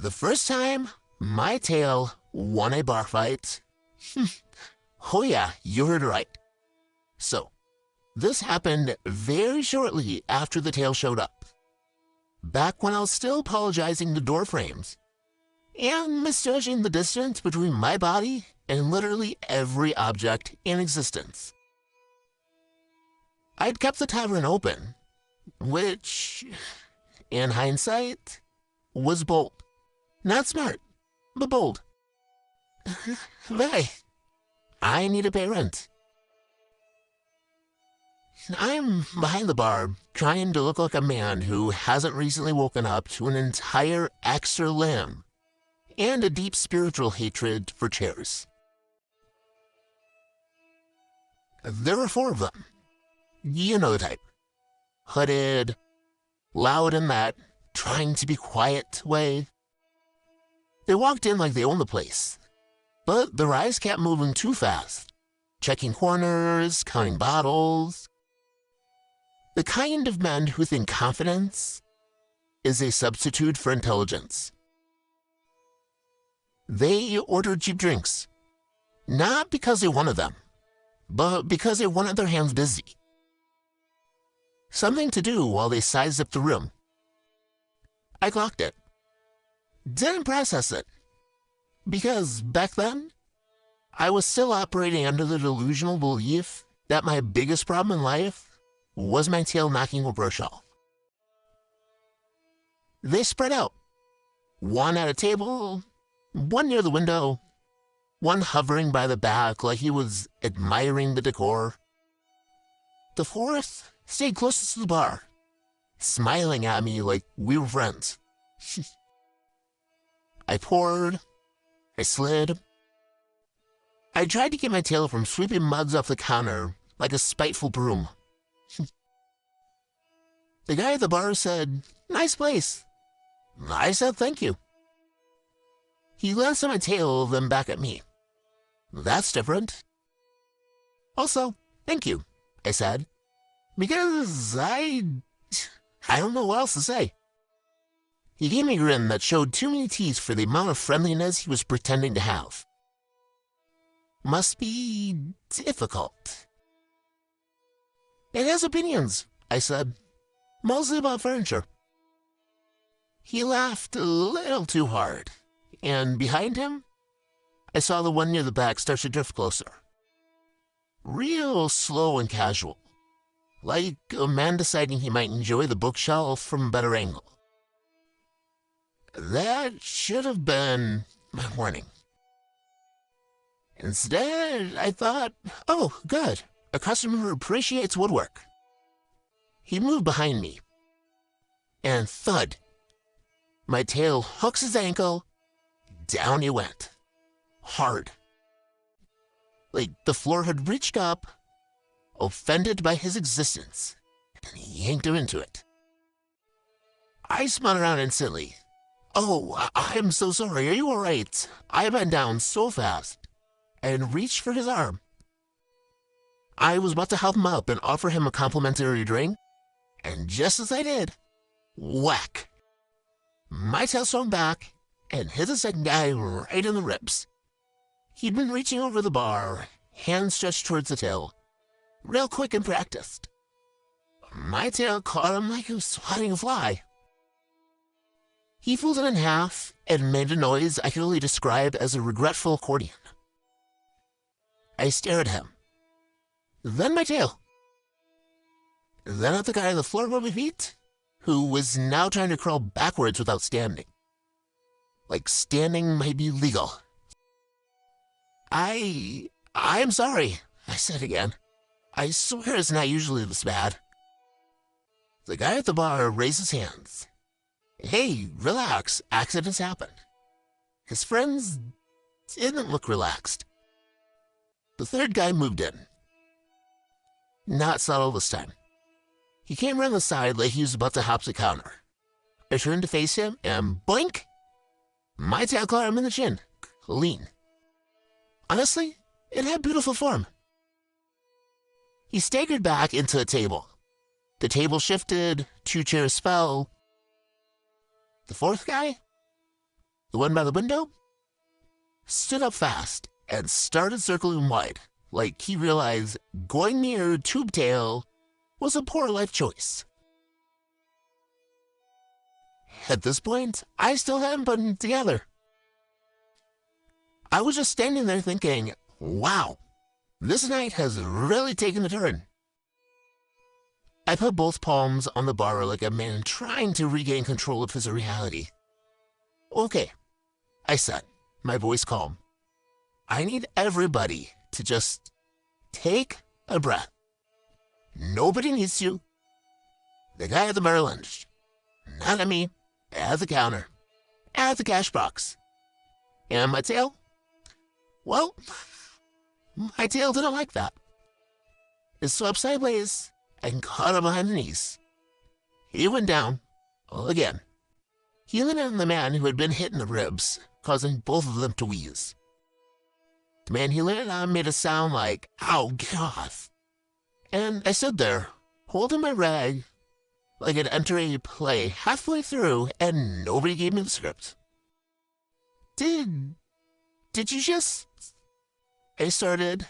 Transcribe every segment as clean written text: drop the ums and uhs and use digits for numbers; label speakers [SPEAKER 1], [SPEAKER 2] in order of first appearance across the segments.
[SPEAKER 1] The first time, my tail won a bar fight. Oh yeah, you heard right. So, this happened very shortly after the tail showed up. Back when I was still apologizing to door frames and misjudging the distance between my body and literally every object in existence. I'd kept the tavern open, which, in hindsight, was bold. Not smart, but bold. Hey, I need to pay rent. I'm behind the bar, trying to look like a man who hasn't recently woken up to an entire extra limb and a deep spiritual hatred for chairs. There were 4 of them. You know the type. Hooded, loud in that trying to be quiet way. They walked in like they owned the place, but their eyes kept moving too fast, checking corners, counting bottles. The kind of men who think confidence is a substitute for intelligence. They ordered cheap drinks, not because they wanted them, but because they wanted their hands busy. Something to do while they sized up the room. I clocked it. Didn't process it, because back then, I was still operating under the delusional belief that my biggest problem in life was my tail knocking over a shelf. They spread out, one at a table, one near the window, one hovering by the back like he was admiring the decor. The 4th stayed closest to the bar, smiling at me like we were friends. I poured, I slid. I tried to get my tail from sweeping mugs off the counter like a spiteful broom. The guy at the bar said, "Nice place." I said thank you. He glanced at my tail, then back at me. That's different. Also, thank you, I said, because I don't know what else to say. He gave me a grin that showed too many teeth for the amount of friendliness he was pretending to have. Must be difficult. It has opinions, I said, mostly about furniture. He laughed a little too hard, and behind him, I saw the one near the back start to drift closer. Real slow and casual, like a man deciding he might enjoy the bookshelf from a better angle. That should have been my warning. Instead, I thought, oh, good, a customer who appreciates woodwork. He moved behind me, and thud. My tail hooks his ankle, down he went, hard. Like the floor had reached up, offended by his existence, and yanked him into it. I spun around instantly. Oh, I'm so sorry, are you alright? I bent down so fast, and reached for his arm. I was about to help him up and offer him a complimentary drink, and just as I did, whack! My tail swung back and hit the second guy right in the ribs. He'd been reaching over the bar, hands stretched towards the tail, real quick and practiced. My tail caught him like he was swatting a fly. He folded in half and made a noise I could only describe as a regretful accordion. I stared at him. Then my tail. Then at the guy on the floor by my feet, who was now trying to crawl backwards without standing. Like standing might be legal. I'm sorry, I said again. I swear it's not usually this bad. The guy at the bar raised his hands. Hey, relax, accidents happen. His friends didn't look relaxed. The third guy moved in. Not subtle this time. He came around the side like he was about to hop the counter. I turned to face him, and boink! My tail caught him in the chin. Clean. Honestly, it had beautiful form. He staggered back into the table. The table shifted, 2 chairs fell. The fourth guy? the one by the window, stood up fast and started circling wide, like he realized going near Tubetail was a poor life choice. At this point, I still hadn't put it together. I was just standing there thinking, wow, this night has really taken a turn. I put both palms on the bar like a man trying to regain control of his reality. Okay, I said, my voice calm. I need everybody to just take a breath. Nobody needs you. The guy at the bar lunged. Not at me, at the counter, at the cash box. And my tail? Well, my tail didn't like that. It swept sideways and caught him behind the knees. He went down, again. He landed on the man who had been hit in the ribs, causing both of them to wheeze. The man he landed on made a sound like, "Ow, God." And I stood there, holding my rag, like I'd enter a play halfway through, and nobody gave me the script. Did you just... I started.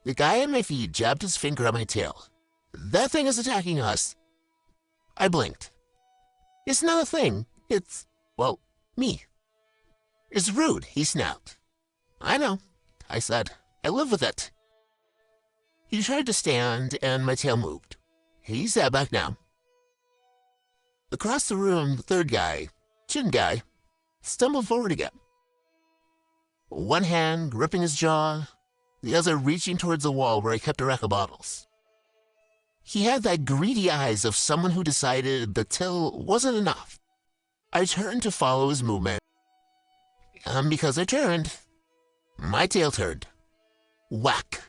[SPEAKER 1] The guy at my feet jabbed his finger at my tail. That thing is attacking us. I blinked. It's not a thing. It's, well, me. It's rude, he snapped. I know, I said. I live with it. He tried to stand, and my tail moved. He sat back down. Across the room, the third guy, chin guy, stumbled forward again. One hand gripping his jaw, the other reaching towards the wall where I kept a rack of bottles. He had that greedy eyes of someone who decided the till wasn't enough. I turned to follow his movement. And because I turned, my tail turned. Whack.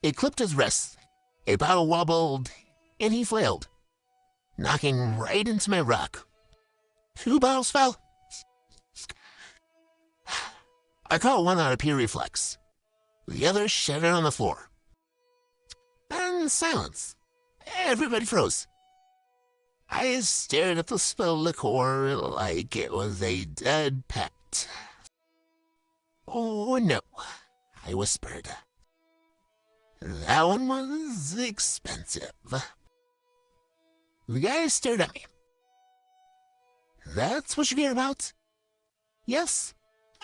[SPEAKER 1] It clipped his wrist, a bottle wobbled, and he flailed, knocking right into my rack. 2 bottles fell. I caught one on a pure reflex. The other shattered on the floor. And silence. Everybody froze. I stared at the spilled liquor like it was a dead pet. Oh no, I whispered. That one was expensive. The guy stared at me. That's what you care about? Yes,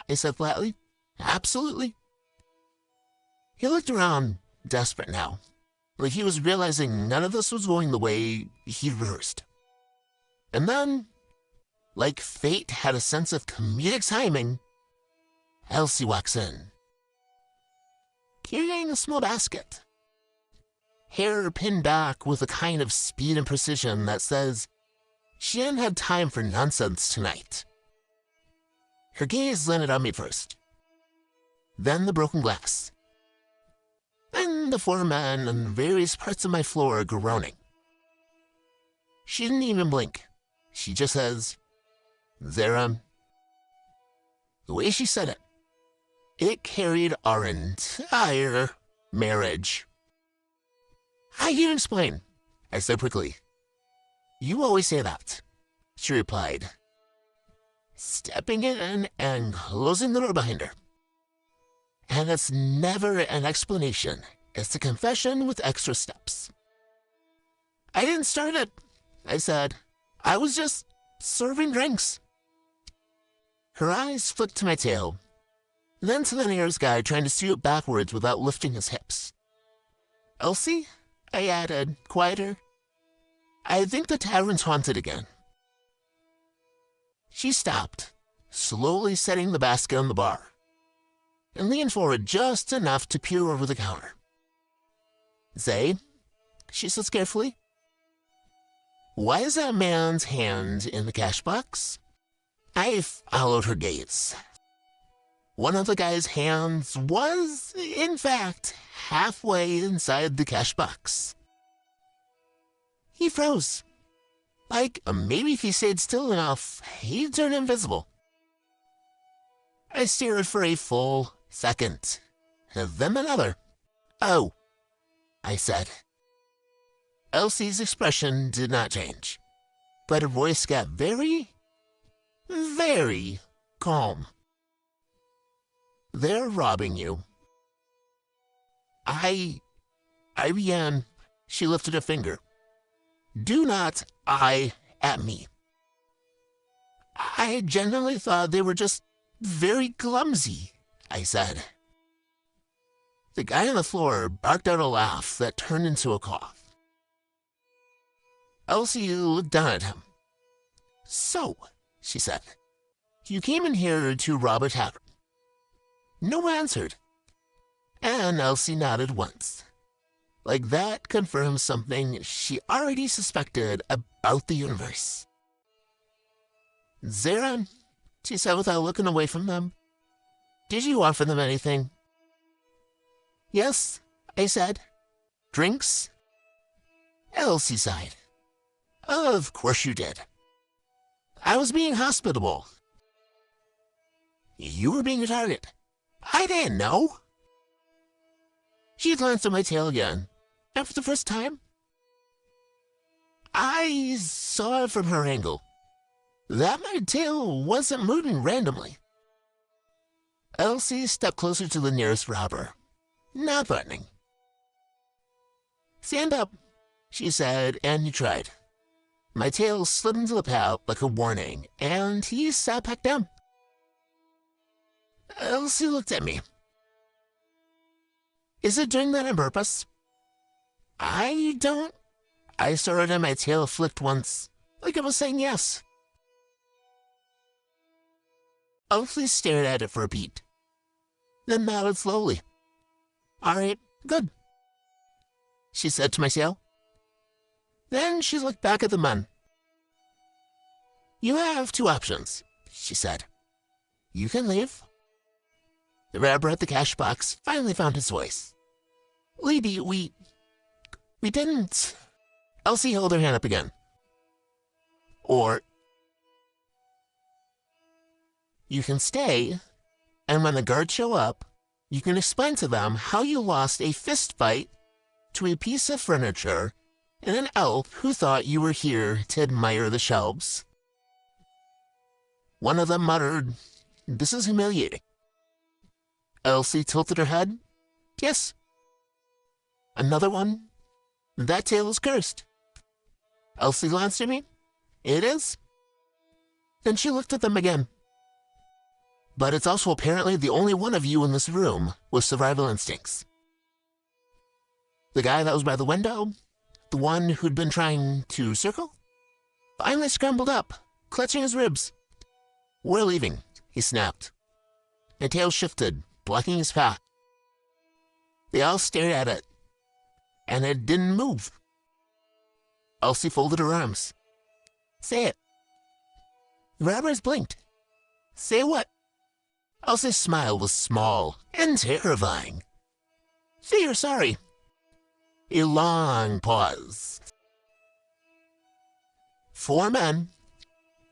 [SPEAKER 1] I said flatly. Absolutely. He looked around, desperate now, like he was realizing none of this was going the way he'd rehearsed. And then, like fate had a sense of comedic timing, Elsie walks in, carrying a small basket. Hair pinned back with a kind of speed and precision that says she hadn't had time for nonsense tonight. Her gaze landed on me first, then the broken glass, then the 4 men on various parts of my floor groaning. She didn't even blink. She just says, "Zeyren." The way she said it, it carried our entire marriage. I can't explain, I said quickly. You always say that, she replied, stepping in and closing the door behind her. And it's never an explanation. It's a confession with extra steps. I didn't start it, I said. I was just serving drinks. Her eyes flicked to my tail, then to the nearest guy trying to steer it backwards without lifting his hips. Elsie, I added, quieter. I think the tavern's haunted again. She stopped, slowly setting the basket on the bar, and leaned forward just enough to peer over the counter. Zay, she said carefully, why is that man's hand in the cash box? I followed her gaze. One of the guy's hands was, in fact, halfway inside the cash box. He froze. Like, maybe if he stayed still enough, he'd turn invisible. I stared for a full second, then another. Oh, I said. Elsie's expression did not change, but her voice got very, very calm. They're robbing you. I began. She lifted a finger. Do not eye at me. I genuinely thought they were just very clumsy, I said. The guy on the floor barked out a laugh that turned into a cough. Elsie looked down at him. So, she said, you came in here to rob a tavern. No one answered, and Elsie nodded once. Like that confirmed something she already suspected about the universe. Zeyren, she said without looking away from them, did you offer them anything? Yes, I said. Drinks? Elsie sighed. Of course you did. I was being hospitable. You were being a target. I didn't know. She glanced at my tail again, and for the first time, I saw it from her angle. That my tail wasn't moving randomly. Elsie stepped closer to the nearest robber, not threatening. Stand up, she said, and he tried. My tail slid into the path like a warning, and he sat back down. Elsie looked at me. Is it doing that on purpose? I don't. I started and my tail flicked once, like it was saying yes. Elsie stared at it for a beat, then nodded slowly. All right, good, she said to my tail. Then she looked back at the men. You have two options, she said. You can leave. The robber at the cash box finally found his voice. Lady, we didn't. Elsie held her hand up again. Or you can stay, and when the guards show up, you can explain to them how you lost a fist fight to a piece of furniture and an elf who thought you were here to admire the shelves. One of them muttered, "This is humiliating." Elsie tilted her head. Yes. Another one, "That tail is cursed." Elsie glanced at me. It is. Then she looked at them again. But it's also apparently the only one of you in this room with survival instincts. The guy that was by the window, the one who'd been trying to circle, finally scrambled up, clutching his ribs. We're leaving, he snapped. The tail shifted, blocking his path. They all stared at it, and it didn't move. Elsie folded her arms. Say it. The robbers blinked. Say what? Elsie's smile was small and terrifying. Say you're sorry. A long pause. 4 men,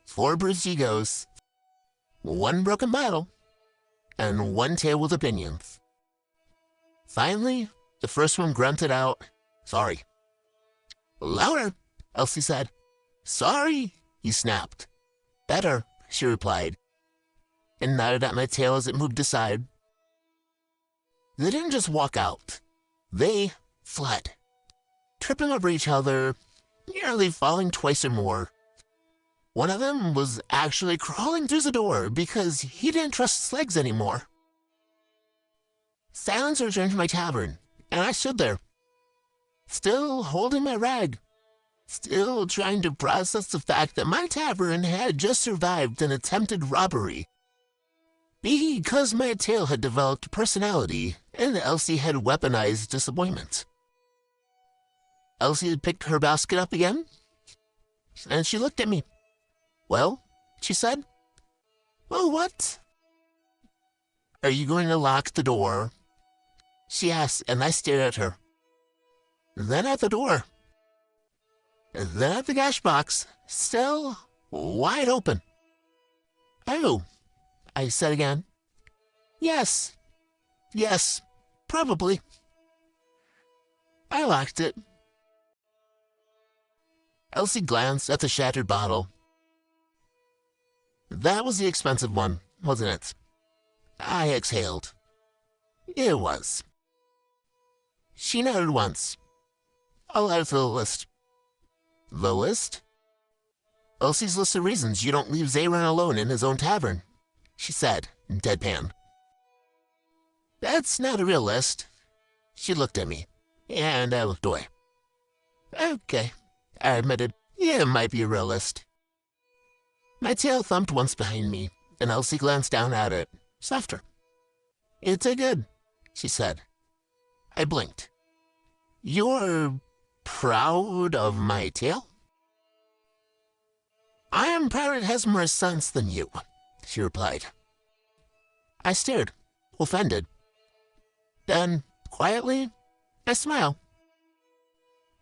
[SPEAKER 1] 4 bruised egos, 1 broken bottle, and 1 tail with opinions. Finally, the first one grunted out, "Sorry." "Louder," Elsie said. "Sorry," he snapped. "Better," she replied, and nodded at my tail as it moved aside. They didn't just walk out. They fled, tripping over each other, nearly falling twice or more. One of them was actually crawling through the door because he didn't trust his legs anymore. Silence returned to my tavern, and I stood there, still holding my rag, still trying to process the fact that my tavern had just survived an attempted robbery. Because my tail had developed personality, and Elsie had weaponized disappointment. Elsie had picked her basket up again, and she looked at me. "Well," she said. "Well, what?" "Are you going to lock the door?" she asked, and I stared at her. Then at the door. Then at the cash box, still wide open. "Oh," I said again. Yes, probably." I locked it. Elsie glanced at the shattered bottle. That was the expensive one, wasn't it? I exhaled. It was. She nodded once. I'll add it to the list. The list? Elsie's list of reasons you don't leave Zeyren alone in his own tavern, she said, deadpan. That's not a real list. She looked at me, and I looked away. Okay, I admitted, yeah, it might be a real list. My tail thumped once behind me, and Elsie glanced down at it, softer. It's a good, she said. I blinked. You're proud of my tail? I am prouder it has more sense than you, she replied. I stared, offended. Then, quietly, I smiled.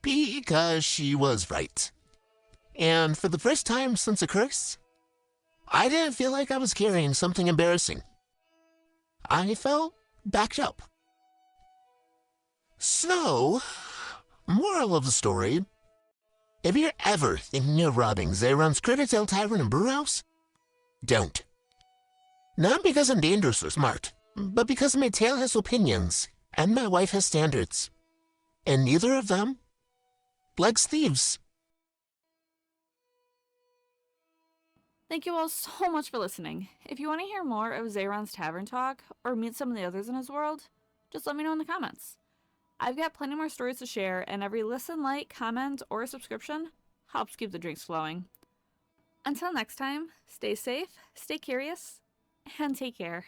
[SPEAKER 1] Because she was right. And for the first time since a curse, I didn't feel like I was carrying something embarrassing. I felt backed up. So, moral of the story, if you're ever thinking of robbing Zeyren's Critter-Tail Tavern and Brewhouse, don't. Not because I'm dangerous or smart, but because my tail has opinions, and my wife has standards. And neither of them likes thieves.
[SPEAKER 2] Thank you all so much for listening. If you want to hear more of Zeyren's Tavern Talk, or meet some of the others in his world, just let me know in the comments. I've got plenty more stories to share, and every listen, like, comment, or subscription helps keep the drinks flowing. Until next time, stay safe, stay curious, and take care.